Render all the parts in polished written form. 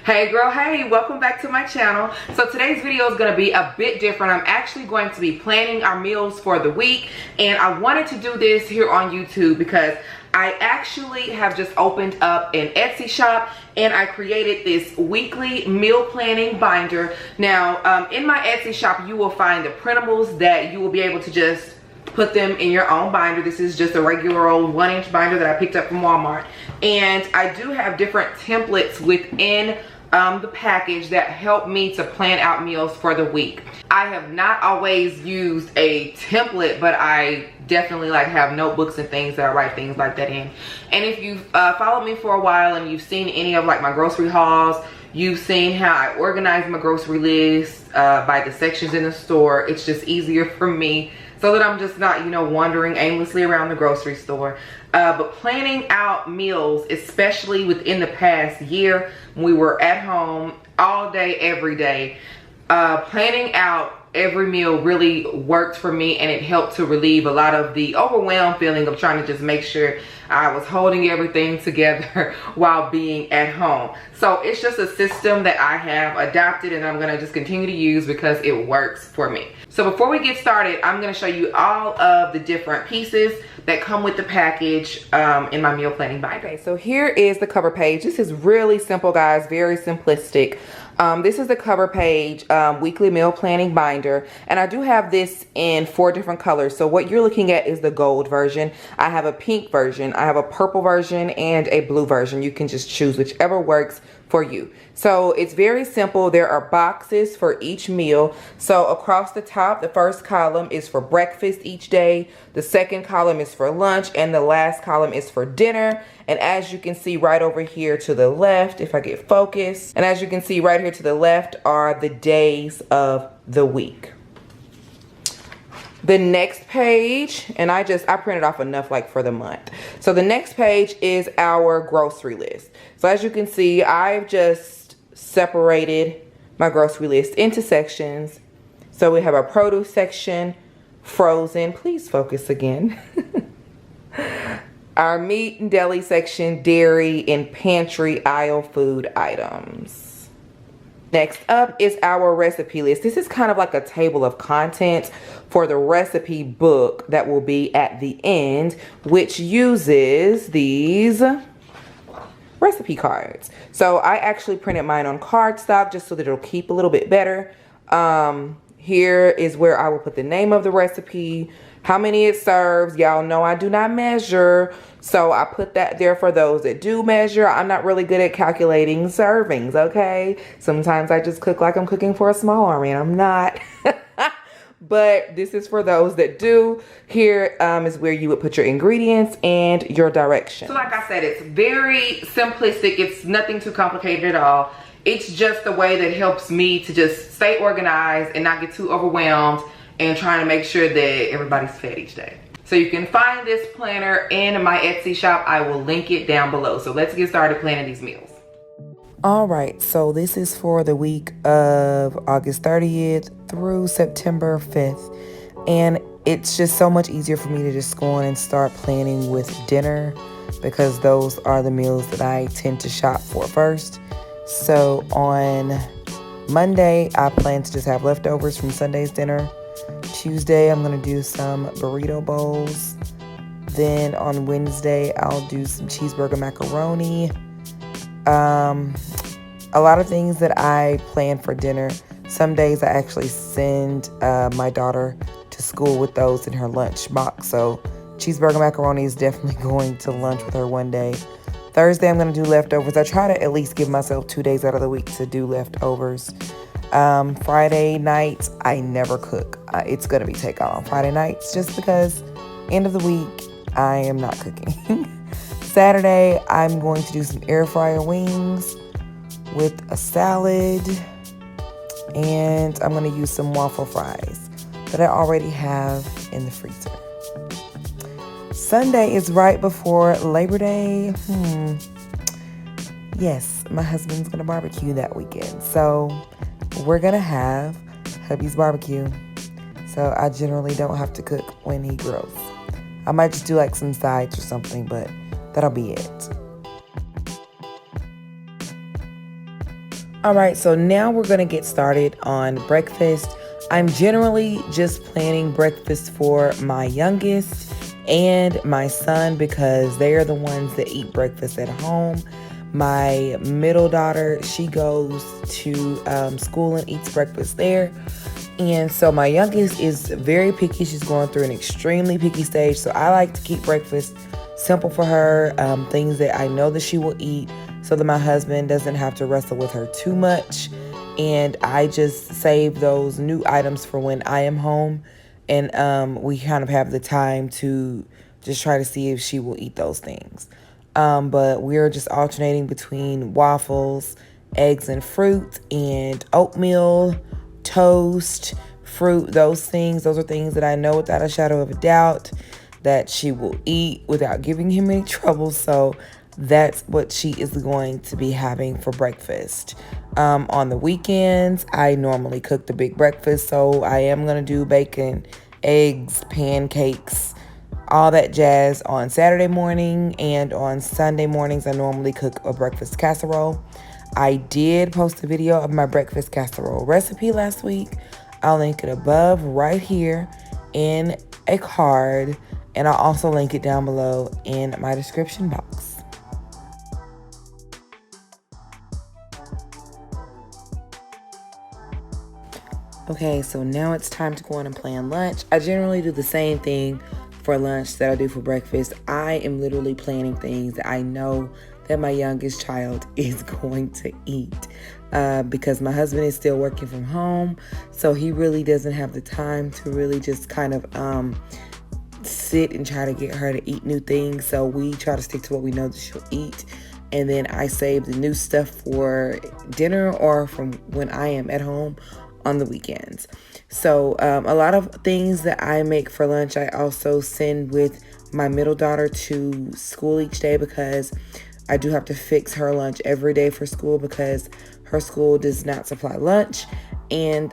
Hey girl, hey, welcome back to my channel. So today's video is going to be a bit different. I'm actually going to be planning our meals for the week, and I wanted to do this here on YouTube because I actually have just opened up an Etsy shop and I created this weekly meal planning binder. Now, in my Etsy shop, you will find the printables that you will be able to just put them in your own binder. This is just a regular old 1-inch binder that I picked up from Walmart. And I do have different templates within the package that help me to plan out meals for the week. I have not always used a template, but I definitely have notebooks and things that I write things like that in. And if you've followed me for a while and you've seen any of my grocery hauls, you've seen how I organize my grocery list by the sections in the store. It's just easier for me so that I'm just not, wandering aimlessly around the grocery store. But planning out meals, especially within the past year, when we were at home all day, every day, planning out every meal really worked for me, and it helped to relieve a lot of the overwhelmed feeling of trying to just make sure I was holding everything together while being at home. So it's just a system that I have adopted and I'm gonna just continue to use because it works for me. So before we get started, I'm gonna show you all of the different pieces that come with the package in my meal planning binder. Okay, so here is the cover page. This is really simple, guys, very simplistic. This is the cover page weekly meal planning binder, and I do have this in 4 different colors. So what you're looking at is the gold version. I have a pink version, I have a purple version, and a blue version. You can just choose whichever works for you. So it's very simple. There are boxes for each meal. So across the top, the first column is for breakfast each day, the second column is for lunch, and the last column is for dinner. And as you can see right over here to the left, if I get focused, and as you can see right here to the left are the days of the week. The next page, and I printed off enough for the month. So the next page is our grocery list. So as you can see, I've just separated my grocery list into sections. So we have our produce section, frozen, please focus again. Our meat and deli section, dairy, and pantry aisle food items. Next up is our recipe list. This is kind of like a table of contents for the recipe book that will be at the end, which uses these recipe cards. So I actually printed mine on cardstock just so that it'll keep a little bit better. Here is where I will put the name of the recipe, how many it serves. Y'all know I do not measure, so I put that there for those that do measure. I'm not really good at calculating servings, okay? Sometimes I just cook like I'm cooking for a small army, and I'm not. But this is for those that do. Here is where you would put your ingredients and your directions. So like I said, it's very simplistic. It's nothing too complicated at all. It's just a way that helps me to just stay organized and not get too overwhelmed and trying to make sure that everybody's fed each day. So you can find this planner in my Etsy shop. I will link it down below. So let's get started planning these meals. All right, so this is for the week of August 30th through September 5th. And it's just so much easier for me to just go on and start planning with dinner because those are the meals that I tend to shop for first. So on Monday, I plan to just have leftovers from Sunday's dinner. Tuesday, I'm going to do some burrito bowls. Then on Wednesday, I'll do some cheeseburger macaroni. A lot of things that I plan for dinner. Some days I actually send my daughter to school with those in her lunch box. So cheeseburger macaroni is definitely going to lunch with her one day. Thursday, I'm going to do leftovers. I try to at least give myself 2 days out of the week to do leftovers. Friday nights, I never cook. It's going to be takeout on Friday nights just because end of the week, I am not cooking. Saturday, I'm going to do some air fryer wings with a salad. And I'm going to use some waffle fries that I already have in the freezer. Sunday is right before Labor Day. Yes, my husband's going to barbecue that weekend. So we're going to have hubby's barbecue. So I generally don't have to cook when he grills. I might just do some sides or something, but that'll be it. All right, so now we're gonna get started on breakfast. I'm generally just planning breakfast for my youngest and my son because they are the ones that eat breakfast at home. My middle daughter, she goes to school and eats breakfast there. And so my youngest is very picky. She's going through an extremely picky stage. So I like to keep breakfast simple for her, things that I know that she will eat so that my husband doesn't have to wrestle with her too much. And I just save those new items for when I am home. And we kind of have the time to just try to see if she will eat those things. But we're just alternating between waffles, eggs and fruit, and oatmeal, toast, fruit, those things. Those are things that I know without a shadow of a doubt that she will eat without giving him any trouble. So that's what she is going to be having for breakfast. On the weekends, I normally cook the big breakfast. So I am going to do bacon, eggs, pancakes, all that jazz on Saturday morning. And on Sunday mornings, I normally cook a breakfast casserole. I did post a video of my breakfast casserole recipe last week. I'll link it above right here in a card, and I'll also link it down below in my description box. Okay, so now it's time to go on and plan lunch. I generally do the same thing for lunch that I do for breakfast. I am literally planning things that I know that my youngest child is going to eat because my husband is still working from home, so he really doesn't have the time to really just kind of sit and try to get her to eat new things. So we try to stick to what we know that she'll eat, and then I save the new stuff for dinner or from when I am at home on the weekends. So a lot of things that I make for lunch, I also send with my middle daughter to school each day because I do have to fix her lunch every day for school because her school does not supply lunch. And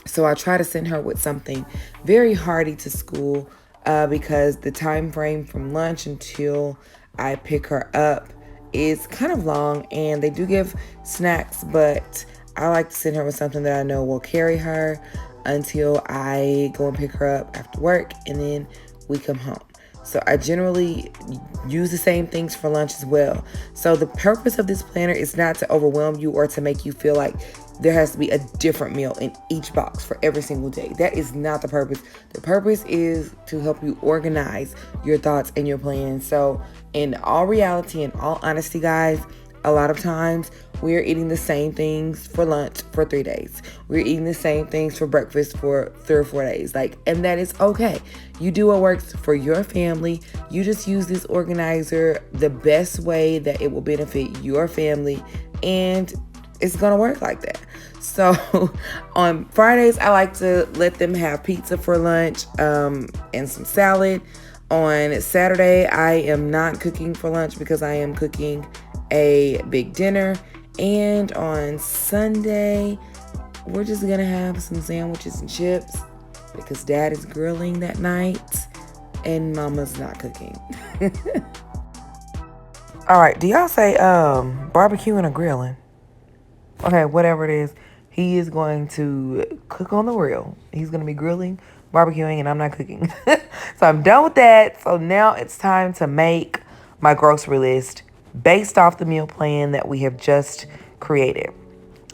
so I try to send her with something very hearty to school because the time frame from lunch until I pick her up is kind of long, and they do give snacks, but I like to send her with something that I know will carry her until I go and pick her up after work, and then we come home. So I generally use the same things for lunch as well. So the purpose of this planner is not to overwhelm you or to make you feel like there has to be a different meal in each box for every single day. That is not the purpose. The purpose is to help you organize your thoughts and your plans. So in all reality and all honesty, guys, a lot of times we're eating the same things for lunch for 3 days. We're eating the same things for breakfast for 3 or 4 days. And that is okay. You do what works for your family. You just use this organizer the best way that it will benefit your family, and it's gonna work like that. So on Fridays, I like to let them have pizza for lunch and some salad. On Saturday, I am not cooking for lunch because I am cooking a big dinner. And on Sunday, we're just gonna have some sandwiches and chips because Dad is grilling that night and Mama's not cooking. All right, do y'all say barbecuing or grilling? Okay, whatever it is, he is going to cook on the grill. He's gonna be grilling, barbecuing, and I'm not cooking. So I'm done with that. So now it's time to make my grocery list based off the meal plan that we have just created.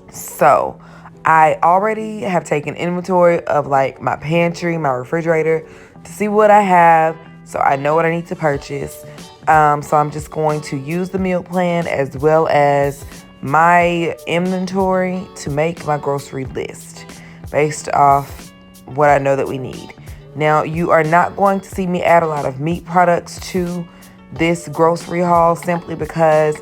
So I already have taken inventory of like my pantry, my refrigerator to see what I have, so I know what I need to purchase. So I'm just going to use the meal plan as well as my inventory to make my grocery list based off what I know that we need. Now, you are not going to see me add a lot of meat products to this grocery haul simply because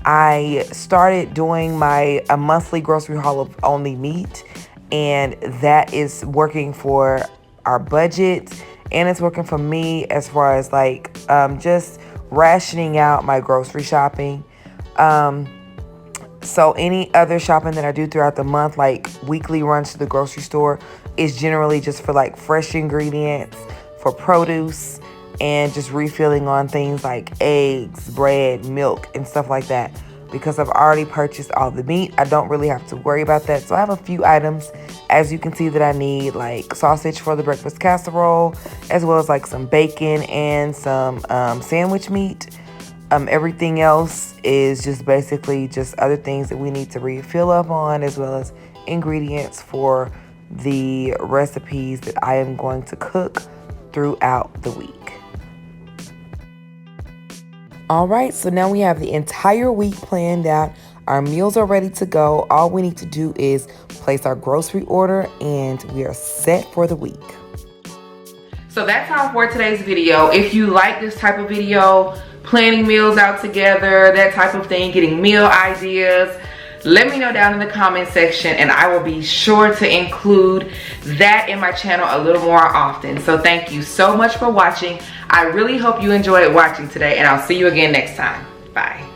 I started doing a monthly grocery haul of only meat, and that is working for our budget, and it's working for me as far as like just rationing out my grocery shopping. So any other shopping that I do throughout the month, like weekly runs to the grocery store, is generally just for like fresh ingredients, for produce, and just refilling on things like eggs, bread, milk, and stuff like that. because I've already purchased all the meat. I don't really have to worry about that. So I have a few items, as you can see, that I need, like sausage for the breakfast casserole, as well as like some bacon and some sandwich meat. Everything else is just basically just other things that we need to refill up on, as well as ingredients for the recipes that I am going to cook throughout the week. All right, so now we have the entire week planned out. Our meals are ready to go. All we need to do is place our grocery order and we are set for the week. So that's all for today's video. If you like this type of video, planning meals out together, that type of thing, getting meal ideas, let me know down in the comment section and I will be sure to include that in my channel a little more often. So thank you so much for watching. I really hope you enjoyed watching today and I'll see you again next time. Bye.